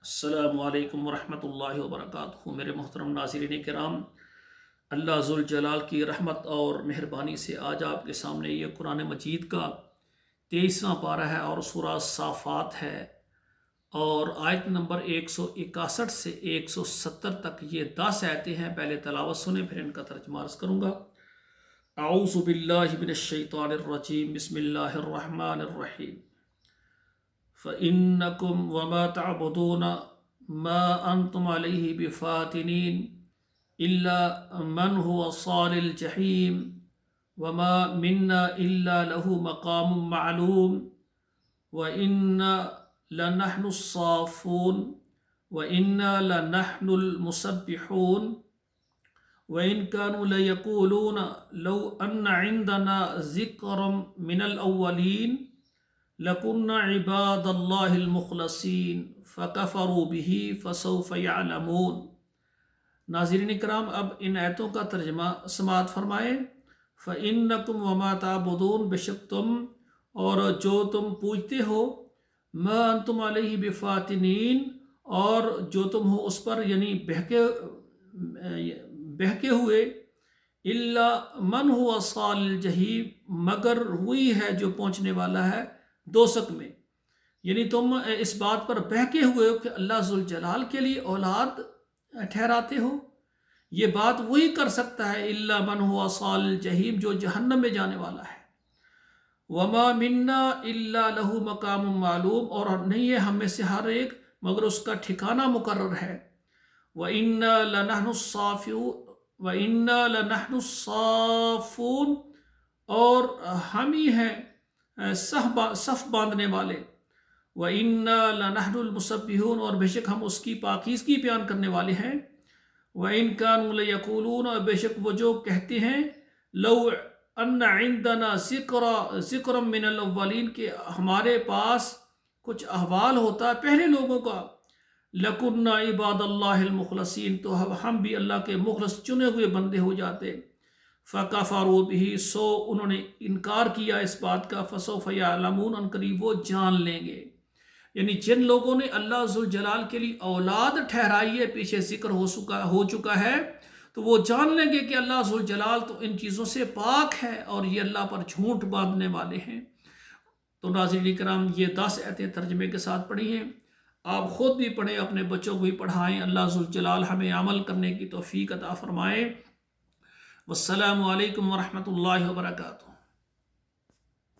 السلام علیکم ورحمۃ اللہ وبرکاتہ۔ میرے محترم ناظرین کرام، اللہ ذوالجلال کی رحمت اور مہربانی سے آج آپ کے سامنے یہ قرآن مجید کا 23واں پارہ ہے اور سورہ صافات ہے، اور آیت نمبر 161 سے 170 تک یہ 10 آیتیں ہیں۔ پہلے تلاوت سنیں، پھر ان کا ترجمہ عرض کروں گا۔ اعوذ باللہ من الشیطان الرجیم، بسم اللہ الرحمن الرحیم۔ فَإِنَّكُمْ وَمَا تَعْبُدُونَ مَا أَنْتُمْ عَلَيْهِ بِفَاتِنِينَ إِلَّا مَنْ هُوَ صَالِ الْجَحِيمِ وَمَا مِنَّا إِلَّا لَهُ مَقَامٌ مَعْلُومٌ وَإِنَّا لَنَحْنُ الصَّافُّونَ وَإِنَّا لَنَحْنُ الْمُسَبِّحُونَ وَإِنْ كَانُوا لَيَقُولُونَ لَوْ أَنَّ عِنْدَنَا ذِكْرًا مِنَ الْأَوَّلِينَ لَكُنَّا عِبَادَ اللَّهِ الْمُخْلَصِينَ فَكَفَرُوا بِهِ فَسَوْفَ يَعْلَمُونَ۔ ناظرین کرام، اب ان آیتوں کا ترجمہ سماعت فرمائیں۔ فَإِنَّكُمْ وَمَا تَعْبُدُونَ، بے شک تم اور جو تم پوجتے ہو، مَا أَنْتُمْ عَلَيْهِ بِفَاتِنِينَ، اور جو تم ہو اس پر یعنی بہکے ہوئے، إِلَّا مَنْ هُوَ صَالِ الْجَحِيمِ، مگر وہی ہے جو پہنچنے والا ہے دوزخ میں۔ یعنی تم اس بات پر بہکے ہوئے ہو کہ اللہ ذوالجلال کے لیے اولاد ٹھہراتے ہو، یہ بات وہی کر سکتا ہے الا من هو صال الجحیم، جو جہنم میں جانے والا ہے۔ وما منا الا له مقام معلوم، اور نہیں ہے ہم میں سے ہر ایک مگر اس کا ٹھکانہ مقرر ہے۔ وَإِنَّا لَنَحْنُ الصَّافُّونَ، اور ہم ہی ہیں صف باندھنے والے۔ وَإِنَّا لَنَحْنُ الْمُسَبِّحُونَ، اور بے شک ہم اس کی پاکیزگی بیان کرنے والے ہیں۔ وَإِنْ كَانُوا لَيَقُولُونَ، اور بے شک وہ جو کہتے ہیں، لَوْ أَنَّ عِنْدَنَا ذِكْرًا مِنَ الْأَوَّلِينَ، کہ ہمارے پاس کچھ احوال ہوتا ہے پہلے لوگوں کا، لَكُنَّا عِبَادَ اللَّهِ الْمُخْلَصِينَ، تو ہم بھی اللہ کے مخلص چنے ہوئے بندے ہو جاتے۔ فَكَفَرُوا بِهِ، سو انہوں نے انکار کیا اس بات کا، فَسَوْفَ يَعْلَمُونَ، ان قریب وہ جان لیں گے۔ یعنی جن لوگوں نے اللہ ذوالجلال کے لیے اولاد ٹھہرائی ہے، پیچھے ذکر ہو چکا ہے، تو وہ جان لیں گے کہ اللہ ذوالجلال تو ان چیزوں سے پاک ہے اور یہ اللہ پر جھوٹ باندھنے والے ہیں۔ تو ناظرین کرام، یہ 10 آیتیں ترجمے کے ساتھ پڑھی ہیں، آپ خود بھی پڑھیں، اپنے بچوں کو بھی پڑھائیں۔ اللہ ذوالجلال ہمیں عمل کرنے کی توفیق عطا فرمائے۔ والسلام علیکم ورحمۃ اللہ وبرکاتہ۔